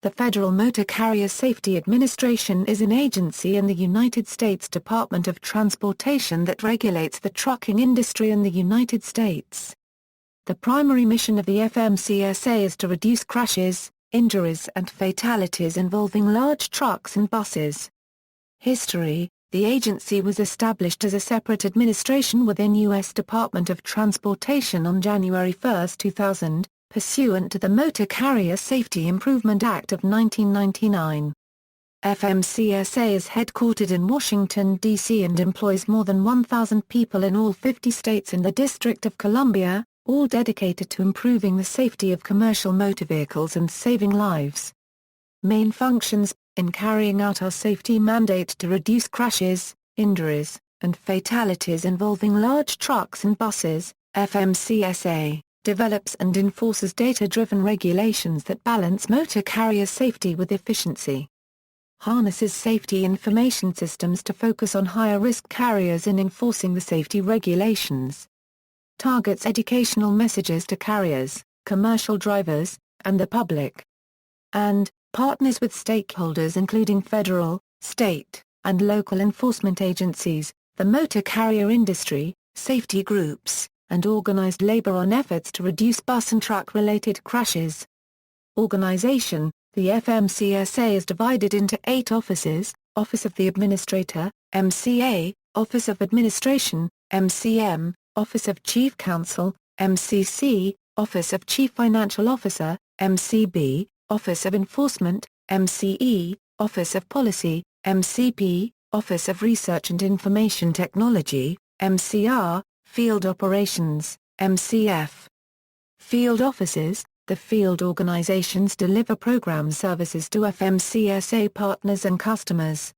The Federal Motor Carrier Safety Administration is an agency in the United States Department of Transportation that regulates the trucking industry in the United States. The primary mission of the Fmcsa is to reduce crashes, injuries and fatalities involving large trucks and buses. History: the agency was established as a separate administration within U.S. Department of Transportation on January 1, 2000, pursuant to the Motor Carrier Safety Improvement Act of 1999. Fmcsa is headquartered in Washington, D.C. and employs more than 1,000 people in all 50 states and the District of Columbia, all dedicated to improving the safety of commercial motor vehicles and saving lives. Main functions: in carrying out our safety mandate to reduce crashes, injuries, and fatalities involving large trucks and buses, Fmcsa develops and enforces data-driven regulations that balance motor carrier safety with efficiency. Harnesses safety information systems to focus on higher-risk carriers in enforcing the safety regulations. Targets educational messages to carriers, commercial drivers, and the public. And partners with stakeholders including federal, state, and local enforcement agencies, the motor carrier industry, safety groups, and organized labor on efforts to reduce bus and truck-related crashes. Organization: the Fmcsa is divided into 8 offices: Office of the Administrator, MCA, Office of Administration, MCM, Office of Chief Counsel, MCC, Office of Chief Financial Officer, MCB, Office of Enforcement, MCE, Office of Policy, MCP, Office of Research and Information Technology, MCR, Field Operations, MCF. Field Offices: the field organizations deliver program services to Fmcsa partners and customers.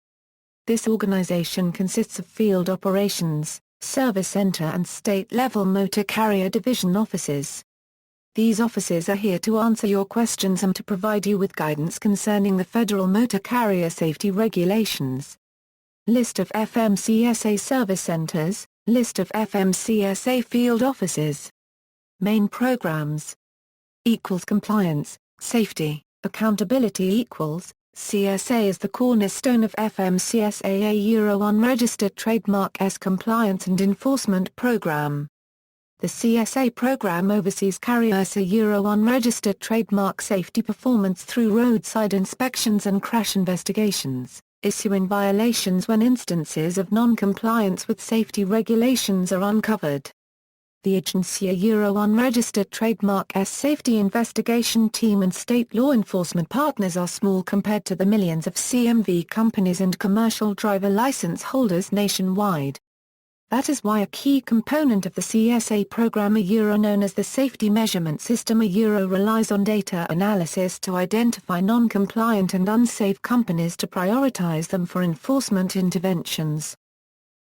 This organization consists of Field Operations, Service Center and state-level motor carrier division offices. These offices are here to answer your questions and to provide you with guidance concerning the federal motor carrier safety regulations. List of Fmcsa service centers, list of Fmcsa field offices. Main programs: compliance, safety, accountability. CSA is the cornerstone of Fmcsa a unregistered trademark S compliance and enforcement program. The CSA program oversees carriers unregistered trademark safety performance through roadside inspections and crash investigations, issuing violations when instances of non-compliance with safety regulations are uncovered. The agency unregistered trademark S safety investigation team and state law enforcement partners are small compared to the millions of CMV companies and commercial driver license holders nationwide. That is why a key component of the CSA program known as the Safety Measurement System relies on data analysis to identify non-compliant and unsafe companies to prioritize them for enforcement interventions.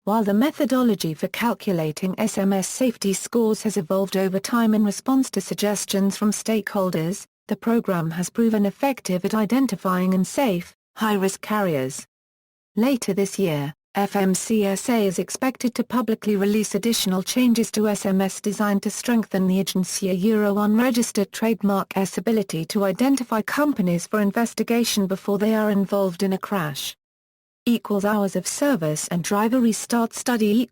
While the methodology for calculating SMS safety scores has evolved over time in response to suggestions from stakeholders, the program has proven effective at identifying unsafe, high-risk carriers. Later this year, Fmcsa is expected to publicly release additional changes to SMS designed to strengthen the agency unregistered trademark S ability to identify companies for investigation before they are involved in a crash. Hours of service and driver restart study.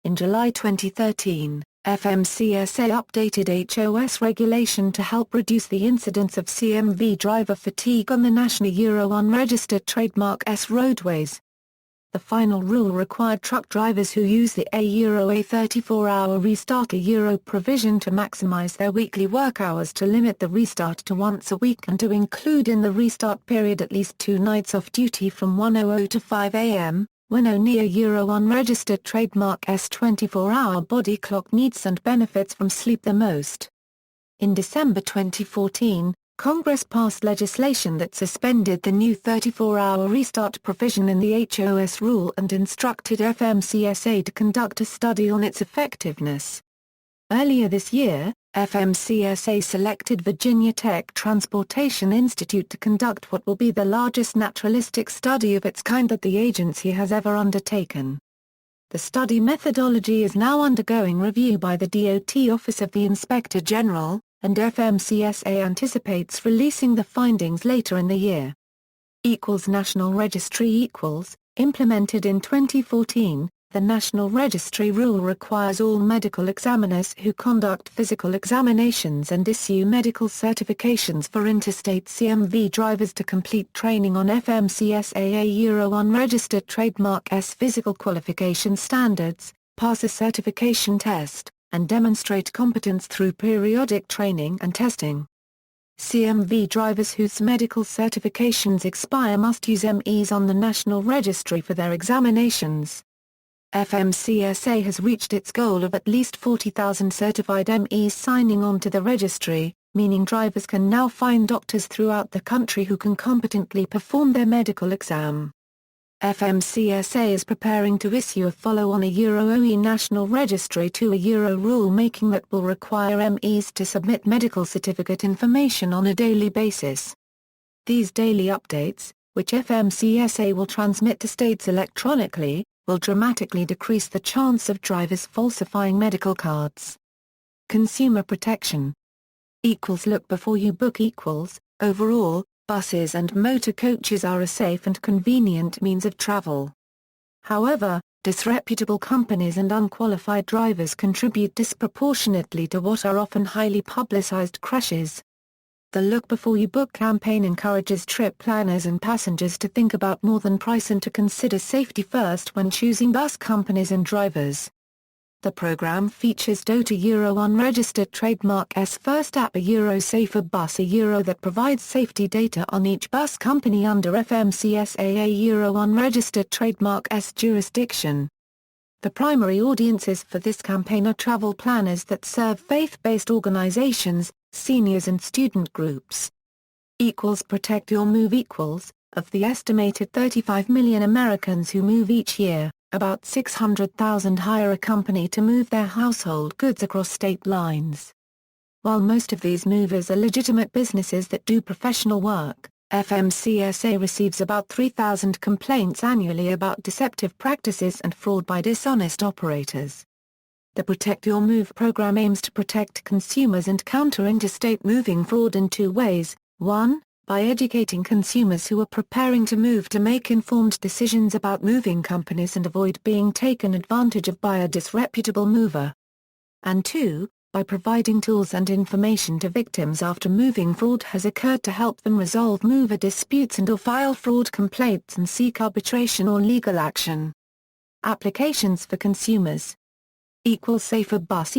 In July 2013, Fmcsa updated HOS regulation to help reduce the incidence of CMV driver fatigue on the national unregistered trademark S roadways. The final rule required truck drivers who use the a 34-hour restart provision to maximize their weekly work hours to limit the restart to once a week and to include in the restart period at least 2 nights off duty from 1:00 to 5 a.m., when only a unregistered trademark S 24-hour body clock needs and benefits from sleep the most. In December 2014, Congress passed legislation that suspended the new 34-hour restart provision in the HOS rule and instructed Fmcsa to conduct a study on its effectiveness. Earlier this year, Fmcsa selected Virginia Tech Transportation Institute to conduct what will be the largest naturalistic study of its kind that the agency has ever undertaken. The study methodology is now undergoing review by the DOT Office of the Inspector General, and Fmcsa anticipates releasing the findings later in the year. National Registry implemented in 2014, the National Registry rule requires all medical examiners who conduct physical examinations and issue medical certifications for interstate CMV drivers to complete training on Fmcsa Euro unregistered trademark S physical qualification standards, pass a certification test, and demonstrate competence through periodic training and testing. CMV drivers whose medical certifications expire must use MEs on the National Registry for their examinations. Fmcsa has reached its goal of at least 40,000 certified MEs signing on to the registry, meaning drivers can now find doctors throughout the country who can competently perform their medical exam. Fmcsa is preparing to issue a follow-on a Euro OE National Registry to a Euro rule-making that will require MEs to submit medical certificate information on a daily basis. These daily updates, which Fmcsa will transmit to states electronically, will dramatically decrease the chance of drivers falsifying medical cards. Consumer protection. Look before you book. Overall, buses and motor coaches are a safe and convenient means of travel. However, disreputable companies and unqualified drivers contribute disproportionately to what are often highly publicized crashes. The Look Before You Book campaign encourages trip planners and passengers to think about more than price and to consider safety first when choosing bus companies and drivers. The program features DOTA Euro unregistered trademark S first app a Euro Safer Bus a Euro that provides safety data on each bus company under Fmcsa Euro unregistered trademark S jurisdiction. The primary audiences for this campaign are travel planners that serve faith-based organizations, seniors and student groups. Protect Your Move. Of the estimated 35 million Americans who move each year, about 600,000 hire a company to move their household goods across state lines. While most of these movers are legitimate businesses that do professional work, Fmcsa receives about 3,000 complaints annually about deceptive practices and fraud by dishonest operators. The Protect Your Move program aims to protect consumers and counter interstate moving fraud in two ways: 1, by educating consumers who are preparing to move to make informed decisions about moving companies and avoid being taken advantage of by a disreputable mover. And 2, by providing tools and information to victims after moving fraud has occurred to help them resolve mover disputes and/or file fraud complaints and seek arbitration or legal action. Applications for consumers. Safer Bus.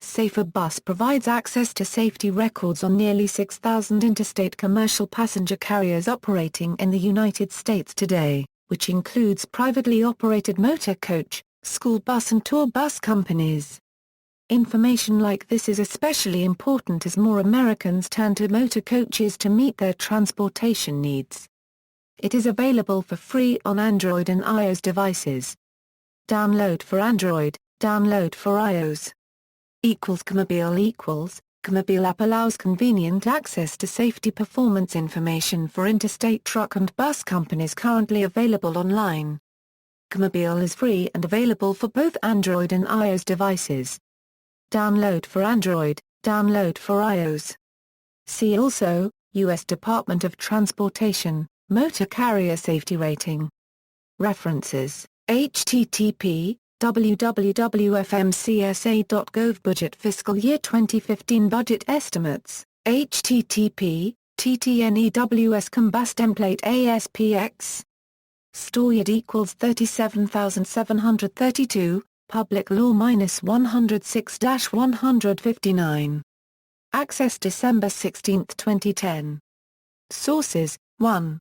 Safer Bus provides access to safety records on nearly 6,000 interstate commercial passenger carriers operating in the United States today, which includes privately operated motor coach, school bus and tour bus companies. Information like this is especially important as more Americans turn to motor coaches to meet their transportation needs. It is available for free on Android and iOS devices. Download for Android, download for iOS. Kmobile app allows convenient access to safety performance information for interstate truck and bus companies currently available online. Kmobile is free and available for both Android and iOS devices. Download for Android, download for iOS. See also, U.S. Department of Transportation, Motor Carrier Safety Rating. References, http, www.fmcsa.gov Budget Fiscal Year 2015 Budget Estimates, http, ttnews Combust Template ASPX. Storyid equals 37,732, Public Law -106-159. Access December 16, 2010. Sources: 1.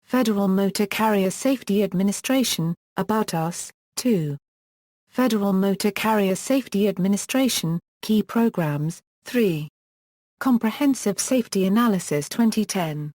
Federal Motor Carrier Safety Administration, About Us, 2. Federal Motor Carrier Safety Administration, Key Programs, 3. Comprehensive Safety Analysis 2010.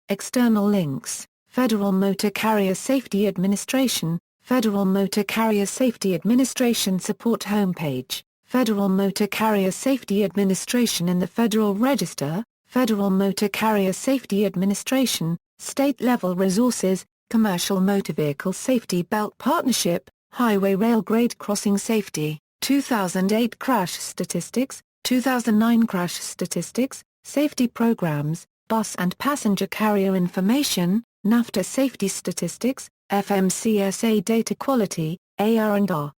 External links: Federal Motor Carrier Safety Administration, Federal Motor Carrier Safety Administration Support Homepage, Federal Motor Carrier Safety Administration in the Federal Register, Federal Motor Carrier Safety Administration, State-Level Resources, Commercial Motor Vehicle Safety Belt Partnership, Highway Rail Grade Crossing Safety, 2008 Crash Statistics, 2009 Crash Statistics, Safety Programs, Bus and Passenger Carrier Information, NAFTA Safety Statistics, Fmcsa Data Quality, AR&R.